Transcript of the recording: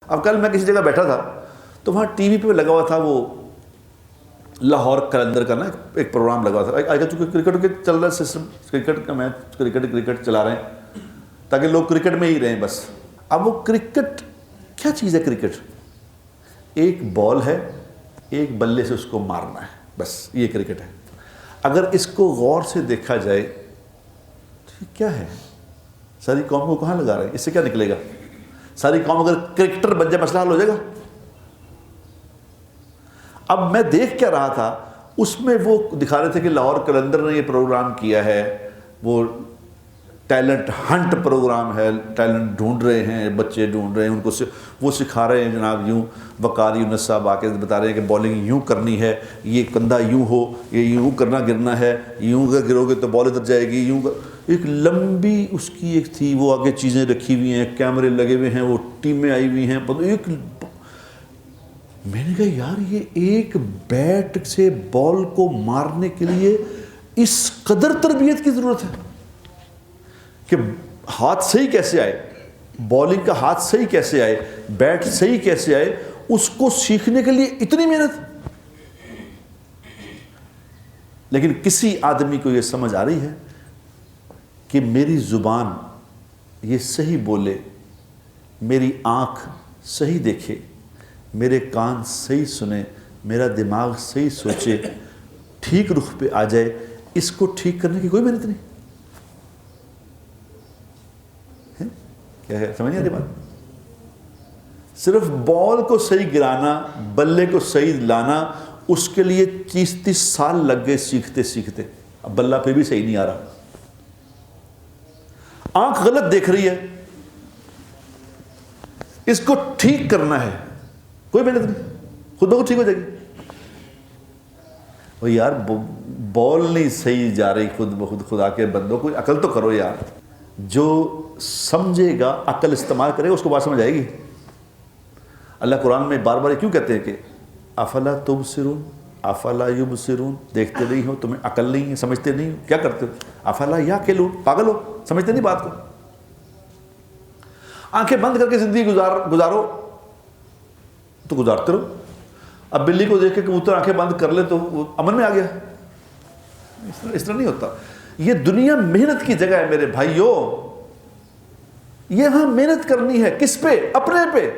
اب کل میں کسی جگہ بیٹھا تھا تو وہاں ٹی وی پہ لگا ہوا تھا وہ لاہور کلندر کا نا ایک پروگرام لگا ہوا تھا. آج کل چونکہ کرکٹ کے چل رہا ہے سسٹم, کرکٹ کا میچ, کرکٹ چلا رہے ہیں تاکہ لوگ کرکٹ میں ہی رہیں بس. اب وہ کرکٹ کیا چیز ہے؟ کرکٹ ایک بال ہے, ایک بلے سے اس کو مارنا ہے, بس یہ کرکٹ ہے. اگر اس کو غور سے دیکھا جائے تو یہ کیا ہے؟ ساری قوم کو کہاں لگا رہے ہیں؟ اس سے کیا نکلے گا؟ ساری قوم اگر کرکٹر بن جائے مسئلہ حل ہو جائے گا؟ اب میں دیکھ کیا رہا تھا, اس میں وہ دکھا رہے تھے کہ لاہور کلندر نے یہ پروگرام کیا ہے, وہ ٹیلنٹ ہنٹ پروگرام ہے, ٹیلنٹ ڈھونڈ رہے ہیں, بچے ڈھونڈ رہے ہیں, ان کو وہ سکھا رہے ہیں جناب. یوں وقار یونس صاحب آ کے بتا رہے ہیں کہ بالنگ یوں کرنی ہے, یہ کندھا یوں ہو, یہ یوں کرنا گرنا ہے, یوں اگر گرو گے تو بال ادھر جائے گی, یوں ایک لمبی اس کی ایک تھی, وہ آگے چیزیں رکھی ہوئی ہیں, کیمرے لگے ہوئے ہیں, وہ ٹیمیں آئی ہوئی ہیں. ایک میں نے کہا یار یہ ایک بیٹ سے بال کو مارنے کے لیے اس قدر تربیت کی ضرورت ہے کہ ہاتھ صحیح کیسے آئے, بالنگ کا ہاتھ صحیح کیسے آئے, بیٹ صحیح کیسے آئے, اس کو سیکھنے کے لیے اتنی محنت. لیکن کسی آدمی کو یہ سمجھ آ رہی ہے کہ میری زبان یہ صحیح بولے, میری آنکھ صحیح دیکھے, میرے کان صحیح سنے, میرا دماغ صحیح سوچے, ٹھیک رخ پہ آ جائے, اس کو ٹھیک کرنے کی کوئی محنت نہیں ہے. کیا ہے سمجھ نہیں آتی بات؟ صرف بال کو صحیح گرانا, بلے کو صحیح لانا, اس کے لیے 30 سال لگ گئے سیکھتے سیکھتے. اب بلہ پہ بھی صحیح نہیں آ رہا, آنکھ غلط دیکھ رہی ہے, اس کو ٹھیک کرنا ہے, کوئی محنت نہیں, خود بخود ٹھیک ہو جائے گی. وہ یار بال نہیں صحیح جا رہی خود بخود, خدا کے بندوں کوئی عقل تو کرو یار. جو سمجھے گا, عقل استعمال کرے گا, اس کو بات سمجھ آئے گی. اللہ قرآن میں بار بار کیوں کہتے ہیں کہ افلا تبصرون افلا یبصرون, دیکھتے نہیں ہو, تمہیں عقل نہیں ہے, سمجھتے نہیں ہو, کیا کرتے ہو؟ افلا یعقلون, پاگل ہو, سمجھتے نہیں بات کو. آنکھیں بند کر کے زندگی گزارو تو گزارتے رہو. اب بلی کو دیکھ کے کبوتر آنکھیں بند کر لے تو وہ امن میں آ گیا. اس طرح نہیں ہوتا. یہ دنیا محنت کی جگہ ہے میرے بھائیوں. یہاں محنت کرنی ہے, کس پہ؟ اپنے پہ.